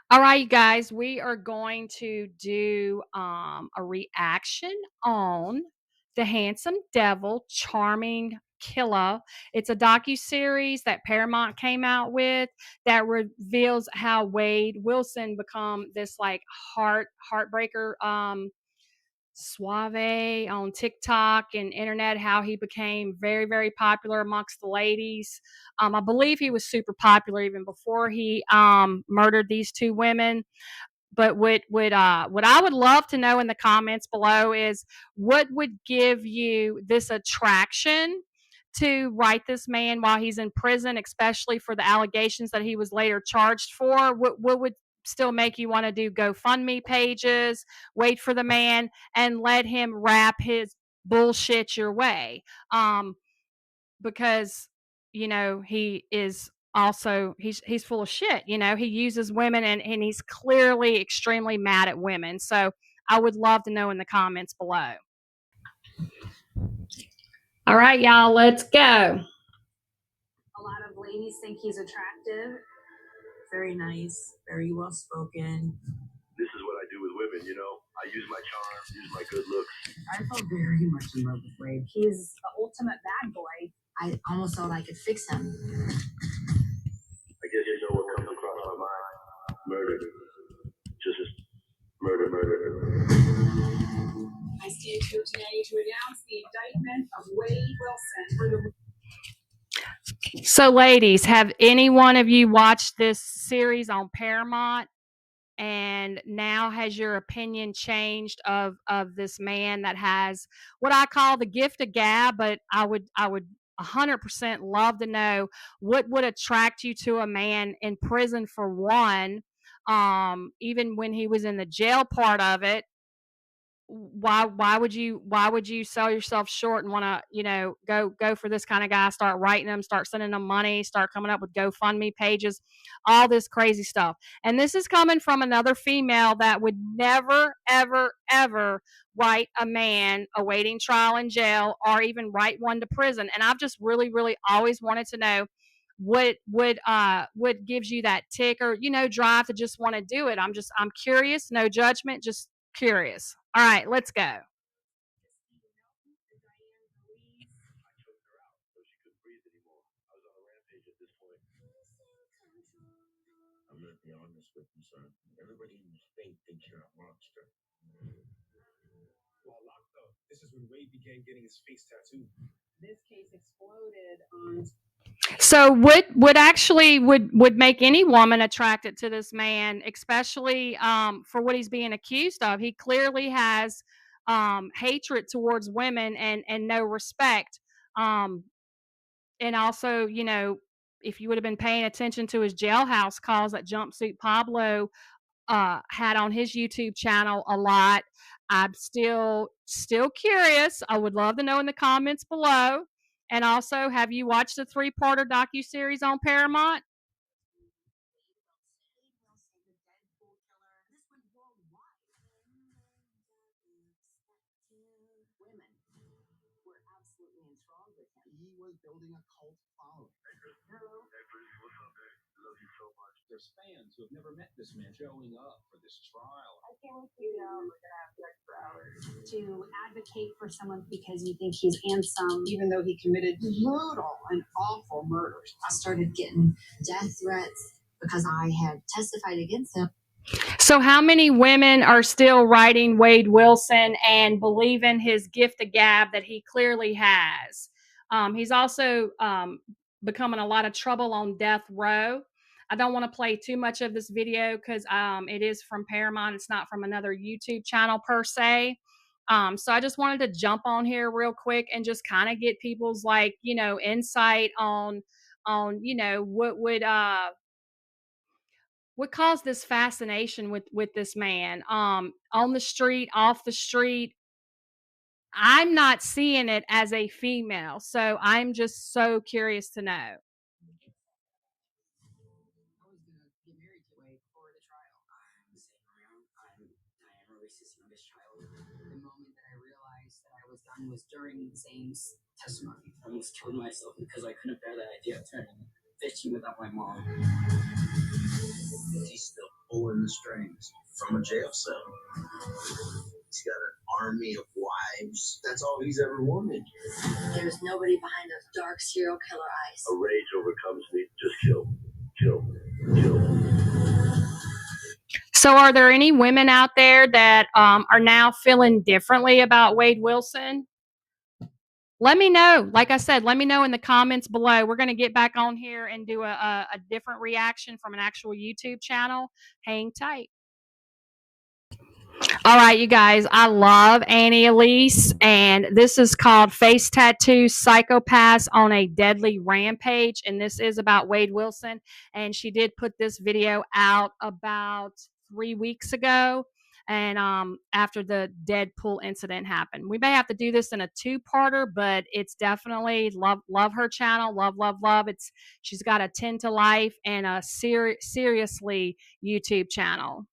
All right, you guys, we are going to do a reaction on The Handsome Devil, Charming Killer. It's a docu-series that Paramount came out with that reveals how Wade Wilson become this like heartbreaker suave on TikTok and internet, how he became very, very popular amongst the ladies. I believe he was super popular even before he murdered these two women. But what I would love to know in the comments below is what would give you this attraction to write this man while he's in prison, especially for the allegations that he was later charged for. What would still make you want to do GoFundMe pages, wait for the man, and let him wrap his bullshit your way? Because he is also he's full of shit. He uses women, and he's clearly extremely mad at women. So I would love to know in the comments below. All right, y'all, let's go. A lot of ladies think he's attractive. Very nice, very well spoken. This is what I do with women, I use my charm, use my good looks. I felt very much in love with Wade. He's the ultimate bad boy. I almost thought I could fix him. I guess you know what comes across my mind. Murder. Just murder. I stand here today to announce the indictment of Wade Wilson for the. So, ladies, have any one of you watched this series on Paramount? And now has your opinion changed of this man that has what I call the gift of gab? But I would 100% love to know what would attract you to a man in prison for one. Even when he was in the jail part of it, why would you sell yourself short and want to go for this kind of guy, start writing them, start sending them money, start coming up with GoFundMe pages, all this crazy stuff? And this is coming from another female that would never ever write a man awaiting trial in jail or even write one to prison. And I've just really always wanted to know what gives you that tick or drive to just want to do it. I'm curious, no judgment, just curious. All right, let's go. I choked her out so she couldn't breathe anymore. I was on a rampage at this point. I'm not the honest with you, son. Everybody in the state thinks you're a monster. While locked up, this is when Wade began getting his face tattooed. This case exploded on. So would actually would make any woman attracted to this man, especially for what he's being accused of. He clearly has hatred towards women and no respect. Um, and also, if you would have been paying attention to his jailhouse calls that Jumpsuit Pablo had on his YouTube channel a lot. I'm still curious. I would love to know in the comments below. And also, have you watched the three-parter docu-series on Paramount? Women were absolutely enthralled with him. He was building a cult following. Hello. Hey, Bridget, what's up, man? I love you so much. There's fans who have never met this man showing up for this trial. I can't wait to you know we're gonna have sex for hours. To advocate for someone because you think he's handsome, even though he committed brutal and awful murders. I started getting death threats because I had testified against him. So, how many women are still writing Wade Wilson and believe in his gift of gab that he clearly has? He's also becoming a lot of trouble on death row. I don't want to play too much of this video because it is from Paramount. It's not from another YouTube channel per se. So I just wanted to jump on here real quick and just kind of get people's insight on what caused this fascination with this man on the street, off the street. I'm not seeing it as a female, so I'm just so curious to know. I was gonna get married to Wade before the trial. I'm the same around. I am releasing of this child. The moment that I realized that I was done was during Zane's testimony. I almost killed myself because I couldn't bear the idea of turning 15 without my mom. He's still pulling the strings from a jail cell. He's got an army of wives. That's all he's ever wanted. There's nobody behind those dark serial killer eyes. A rage overcomes me. Just kill, kill, kill. So, are there any women out there that are now feeling differently about Wade Wilson? Let me know. Like I said, let me know in the comments below. We're going to get back on here and do a different reaction from an actual YouTube channel. Hang tight. All right, you guys, I love Annie Elise, and this is called Face Tattooed Psychopaths on a Deadly Rampage, and this is about Wade Wilson, and she did put this video out about 3 weeks ago, and after the Deadpool incident happened. We may have to do this in a two-parter, but it's definitely love her channel, love. She's got a 10 to life and a seriously YouTube channel.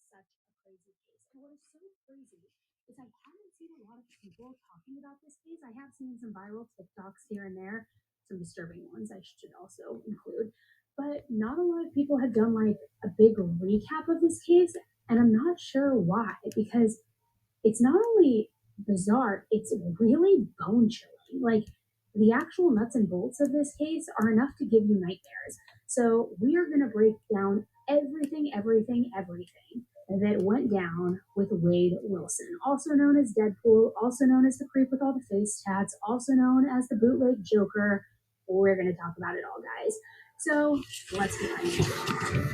Such a crazy case. And what is so crazy is I haven't seen a lot of people talking about this case. I have seen some viral TikToks here and there, some disturbing ones I should also include. But not a lot of people have done like a big recap of this case, and I'm not sure why, because it's not only bizarre, it's really bone chilling. Like the actual nuts and bolts of this case are enough to give you nightmares. So we are going to break down everything that went down with Wade Wilson, also known as Deadpool, also known as the creep with all the face tats, also known as the bootleg Joker. We're going to talk about it all, guys. So let's get right into it.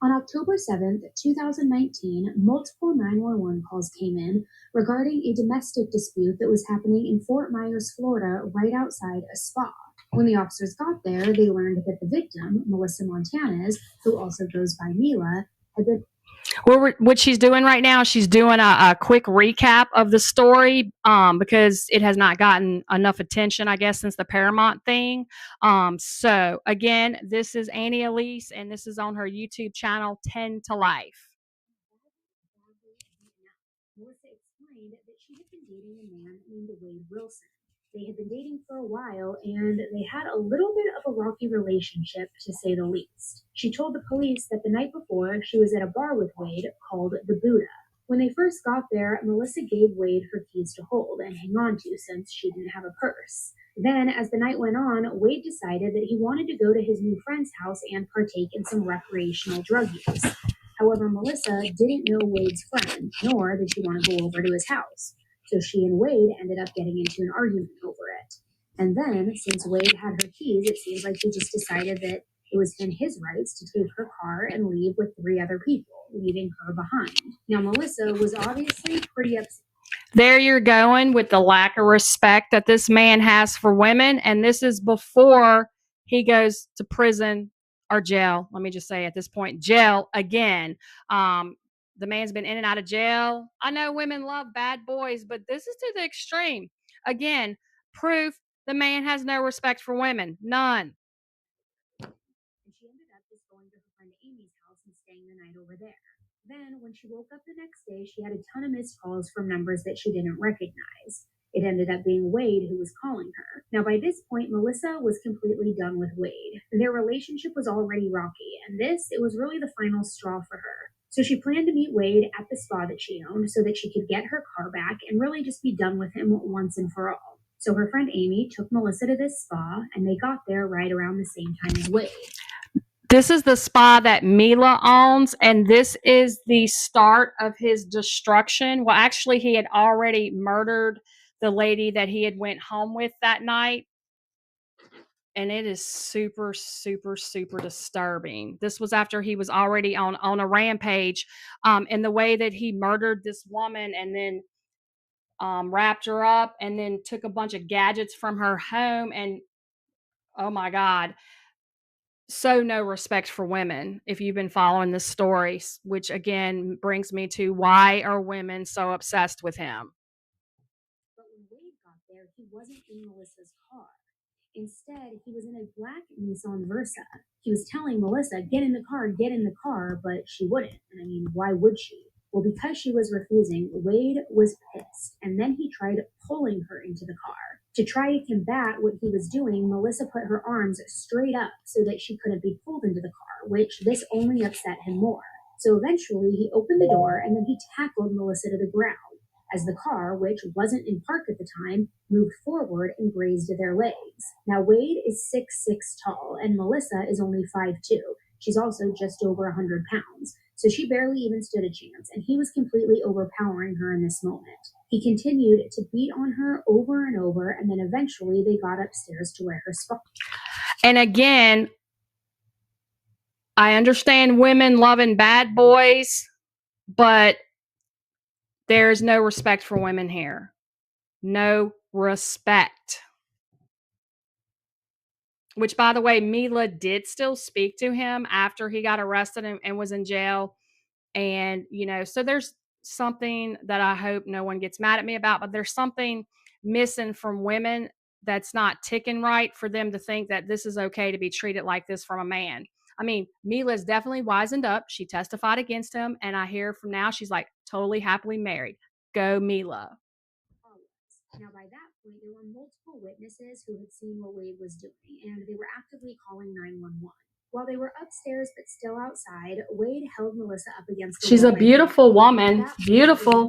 On October 7th, 2019, multiple 911 calls came in regarding a domestic dispute that was happening in Fort Myers, Florida, right outside a spa. When the officers got there, they learned that the victim, Melissa Montanez, who also goes by Mila, had been What she's doing right now, she's doing a quick recap of the story because it has not gotten enough attention, I guess, since the Paramount thing. So, again, this is Annie Elise, and this is on her YouTube channel, 10 to Life. Melissa explained that she had been dating a man named Wade Wilson. They had been dating for a while, and they had a little bit of a rocky relationship, to say the least. She told the police that the night before, she was at a bar with Wade called the Buddha. When they first got there, Melissa gave Wade her keys to hold and hang on to since she didn't have a purse. Then, as the night went on, Wade decided that he wanted to go to his new friend's house and partake in some recreational drug use. However, Melissa didn't know Wade's friend, nor did she want to go over to his house. So she and Wade ended up getting into an argument over it. And then, since Wade had her keys, it seems like he just decided that it was in his rights to take her car and leave with 3 other people, leaving her behind. Now, Melissa was obviously pretty upset. There you're going with the lack of respect that this man has for women. And this is before he goes to prison or jail. Let me just say at this point, jail again. The man's been in and out of jail. I know women love bad boys, but this is to the extreme. Again, proof the man has no respect for women. None. And she ended up just going to her friend Amy's house and staying the night over there. Then, when she woke up the next day, she had a ton of missed calls from numbers that she didn't recognize. It ended up being Wade who was calling her. Now, by this point, Melissa was completely done with Wade. Their relationship was already rocky, and it was really the final straw for her. So she planned to meet Wade at the spa that she owned so that she could get her car back and really just be done with him once and for all. So her friend Amy took Melissa to this spa, and they got there right around the same time as Wade. This is the spa that Mila owns, and this is the start of his destruction. Well, actually, he had already murdered the lady that he had went home with that night. And it is super disturbing. This was after he was already on a rampage, and the way that he murdered this woman and then wrapped her up and then took a bunch of gadgets from her home. And oh my God, so no respect for women if you've been following this story, which again brings me to why are women so obsessed with him? But when Wade got there, he wasn't in Melissa's car. Instead, he was in a black Nissan Versa. He was telling Melissa, get in the car, but she wouldn't. And I mean, why would she? Well, because she was refusing, Wade was pissed, and then he tried pulling her into the car. To try to combat what he was doing, Melissa put her arms straight up so that she couldn't be pulled into the car, which this only upset him more. So eventually he opened the door and then he tackled Melissa to the ground as the car, which wasn't in park at the time, moved forward and grazed their legs. Now Wade is 6'6" tall and Melissa is only 5'2". She's also just over 100 pounds, so she barely even stood a chance, and he was completely overpowering her in this moment. He continued to beat on her over and over, and then eventually they got upstairs to where her spot. And again, I understand women loving bad boys, but there's no respect for women here. No respect. Which, by the way, Mila did still speak to him after he got arrested and was in jail. And, so there's something that I hope no one gets mad at me about, but there's something missing from women that's not ticking right for them to think that this is okay to be treated like this from a man. I mean, Mila's definitely wisened up. She testified against him. And I hear from now she's like totally happily married. Go, Mila. Now, by that point, there were multiple witnesses who had seen what Wade was doing, and they were actively calling 911. While they were upstairs but still outside, Wade held Melissa up against the She's a beautiful woman. Beautiful. Her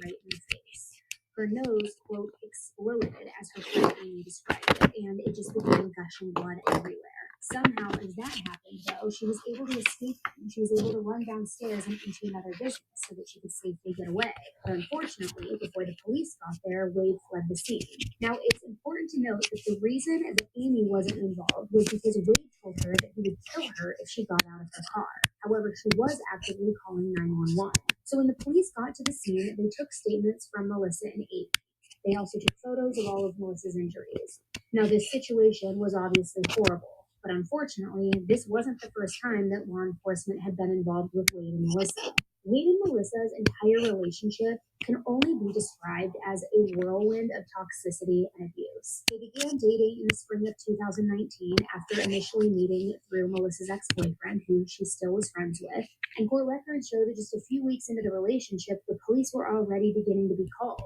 right in the face. Her nose, quote, exploded, as her friend Amy described it, and it just began gushing blood everywhere. Somehow, as that happened, though, she was able to escape him. She was able to run downstairs and into another business so that she could safely get away. But unfortunately, before the police got there, Wade fled the scene. Now, it's important to note that the reason that Amy wasn't involved was because Wade told her that he would kill her if she got out of her car. However, she was actively calling 911. So when the police got to the scene, they took statements from Melissa and Amy. They also took photos of all of Melissa's injuries. Now, this situation was obviously horrible. But unfortunately, this wasn't the first time that law enforcement had been involved with Wade and Melissa. Wade and Melissa's entire relationship can only be described as a whirlwind of toxicity and abuse. They began dating in the spring of 2019 after initially meeting through Melissa's ex-boyfriend, who she still was friends with. And court records show that just a few weeks into the relationship, the police were already beginning to be called.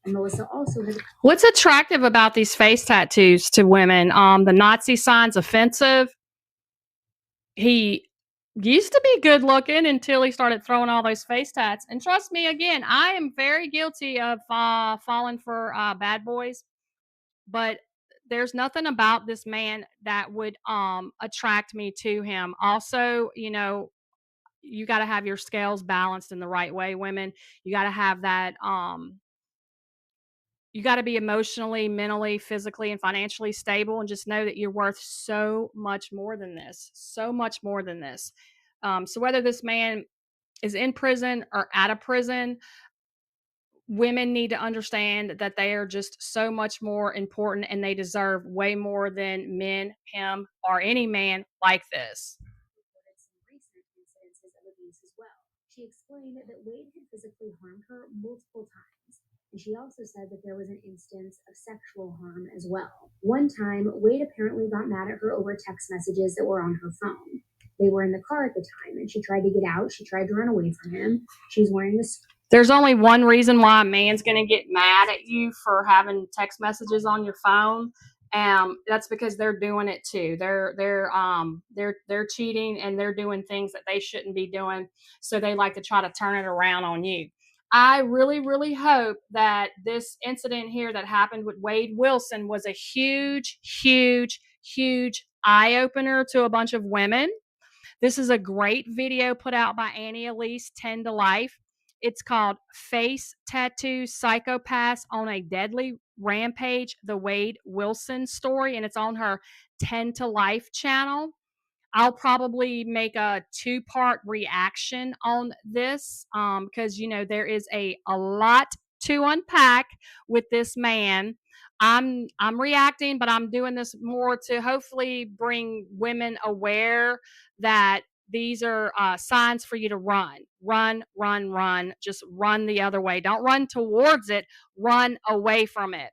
And Melissa also had. What's attractive about these face tattoos to women? The Nazi sign's offensive. He used to be good looking until he started throwing all those face tats. And trust me, again, I am very guilty of falling for bad boys. But there's nothing about this man that would attract me to him. Also, you got to have your scales balanced in the right way, women. You got to have that you got to be emotionally, mentally, physically, and financially stable, and just know that you're worth so much more than this. So much more than this. So whether this man is in prison or out of prison, women need to understand that they are just so much more important and they deserve way more than men, him, or any man like this. Reported some recent incidences of abuse as well. She explained that Wade had physically harmed her multiple times. And she also said that there was an instance of sexual harm as well. One time, Wade apparently got mad at her over text messages that were on her phone. They were in the car at the time, and she tried to get out. She tried to run away from him. She was wearing a. There's only one reason why a man's going to get mad at you for having text messages on your phone. That's because they're doing it too. They're cheating and they're doing things that they shouldn't be doing. So they like to try to turn it around on you. I really, really hope that this incident here that happened with Wade Wilson was a huge, huge, huge eye opener to a bunch of women. This is a great video put out by Annie Elise, 10 to Life. It's called Face Tattooed Psychopaths on a Deadly Rampage, the Wade Wilson story, and it's on her 10 to Life channel. I'll probably make a 2-part reaction on this because, there is a lot to unpack with this man. I'm reacting, but I'm doing this more to hopefully bring women aware that these are signs for you to run. Just run the other way. Don't run towards it. Run away from it.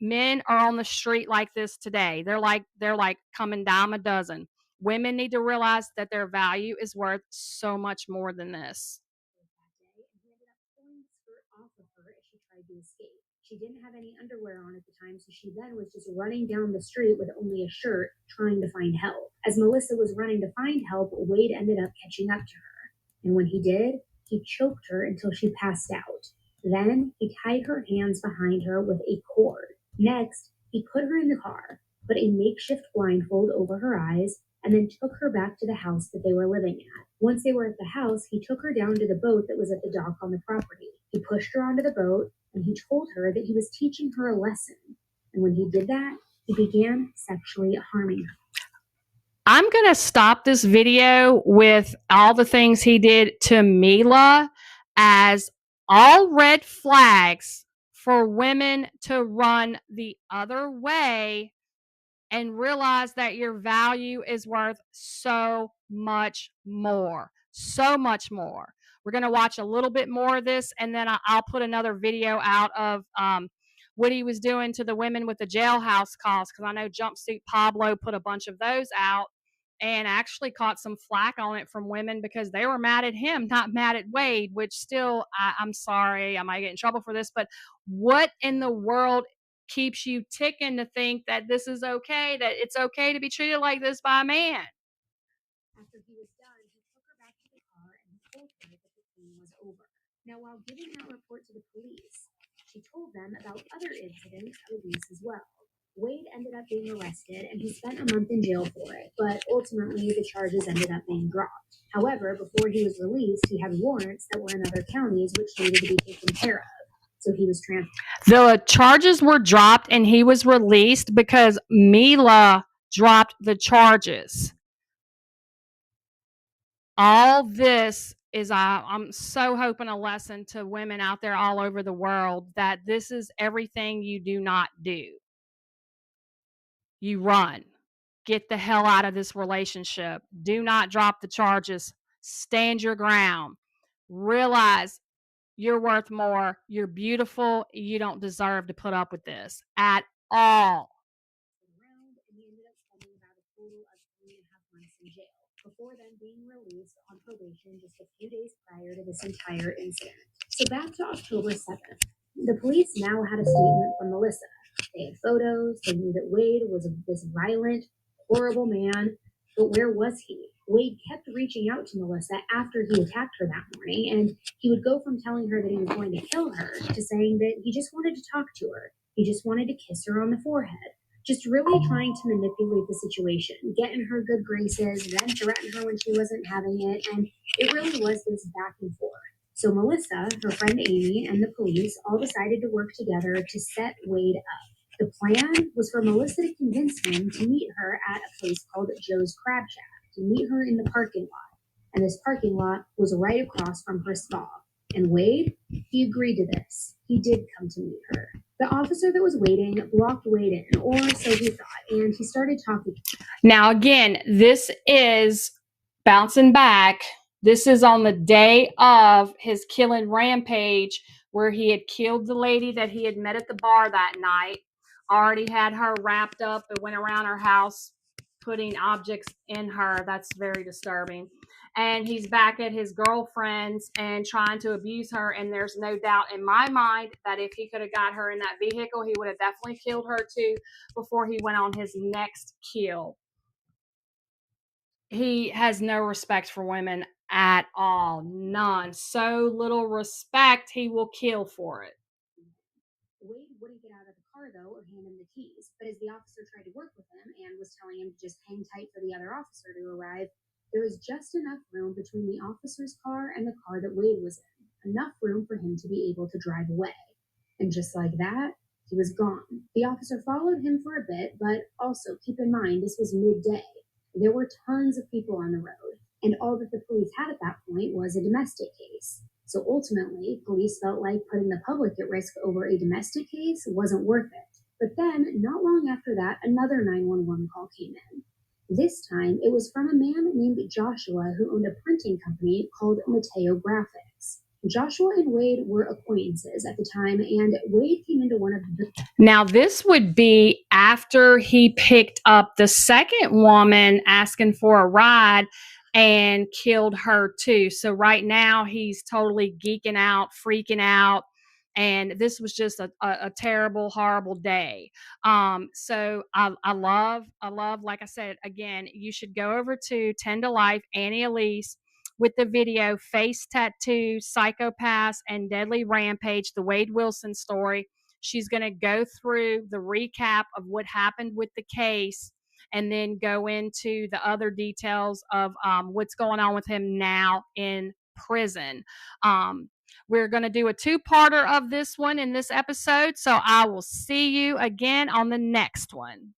Men are on the street like this today. They're like coming dime a dozen. Women need to realize that their value is worth so much more than this. That day, and he ended up pulling the skirt off of her as she tried to escape. She didn't have any underwear on at the time, so she then was just running down the street with only a shirt, trying to find help. As Melissa was running to find help, Wade ended up catching up to her. And when he did, he choked her until she passed out. Then he tied her hands behind her with a cord. Next, he put her in the car, put a makeshift blindfold over her eyes, and then took her back to the house that they were living at. Once they were at the house, he took her down to the boat that was at the dock on the property. He pushed her onto the boat, and he told her that he was teaching her a lesson. And when he did that, he began sexually harming her. I'm going to stop this video with all the things he did to Mila as all red flags for women to run the other way and realize that your value is worth so much more. So much more. We're going to watch a little bit more of this, and then I'll put another video out of what he was doing to the women with the jailhouse calls, because I know Jumpsuit Pablo put a bunch of those out and actually caught some flack on it from women because they were mad at him, not mad at Wade, which still, I'm sorry, I might get in trouble for this, but what in the world keeps you ticking to think that this is okay, that it's okay to be treated like this by a man? After he was done, he took her back to the car and told her that the scene was over. Now, while giving that report to the police, she told them about other incidents of abuse as well. Wade ended up being arrested and he spent a month in jail for it, but ultimately the charges ended up being dropped. However, before he was released, he had warrants that were in other counties which needed to be taken care of. So he was transferred. The charges were dropped and he was released because Mila dropped the charges. All this is, I'm so hoping, a lesson to women out there all over the world that this is everything you do not do. You run. Get the hell out of this relationship. Do not drop the charges. Stand your ground. Realize you're worth more. You're beautiful. You don't deserve to put up with this at all. Around, and he ended up spending about a total of 3.5 months in jail, before then being released on probation just a few days prior to this entire incident. So back to October 7th. The police now had a statement from Melissa. They had photos. They knew that Wade was this violent, horrible man. But where was he? Wade kept reaching out to Melissa after he attacked her that morning, and he would go from telling her that he was going to kill her to saying that he just wanted to talk to her. He just wanted to kiss her on the forehead. Just really trying to manipulate the situation, get in her good graces, then threaten her when she wasn't having it, and it really was this back and forth. So Melissa, her friend Amy, and the police all decided to work together to set Wade up. The plan was for Melissa to convince him to meet her at a place called Joe's Crab Shack, to meet her in the parking lot. And this parking lot was right across from her spa. And Wade, he agreed to this. He did come to meet her. The officer that was waiting blocked Wade in, or so he thought, and he started talking. Now, again, this is bouncing back. This is on the day of his killing rampage, where he had killed the lady that he had met at the bar that night, already had her wrapped up and went around her house putting objects in her. That's very disturbing. And he's back at his girlfriend's and trying to abuse her. And there's no doubt in my mind that if he could have got her in that vehicle, he would have definitely killed her too before he went on his next kill. He has no respect for women at all. None. So little respect, he will kill for it. Wade wouldn't get out of the car, though, or hand him the keys. But as the officer tried to work with him and was telling him to just hang tight for the other officer to arrive, there was just enough room between the officer's car and the car that Wade was in. Enough room for him to be able to drive away. And just like that, he was gone. The officer followed him for a bit, but also keep in mind, this was midday. There were tons of people on the road, and all that the police had at that point was a domestic case. So ultimately, police felt like putting the public at risk over a domestic case wasn't worth it. But then, not long after that, another 911 call came in. This time, it was from a man named Joshua who owned a printing company called Mateo Graphics. Joshua and Wade were acquaintances at the time, and Wade came into one of the... Now, this would be after he picked up the second woman asking for a ride and killed her too. So right now he's totally geeking out, freaking out, And this was just a terrible, horrible day. So I love, like I said, again, you should go over to 10 to Life, Annie Elise, with the video Face Tattoo, Psychopaths, and Deadly Rampage, the Wade Wilson story. She's going to go through the recap of what happened with the case and then go into the other details of what's going on with him now in prison. We're going to do a two-parter of this one in this episode, so I will see you again on the next one.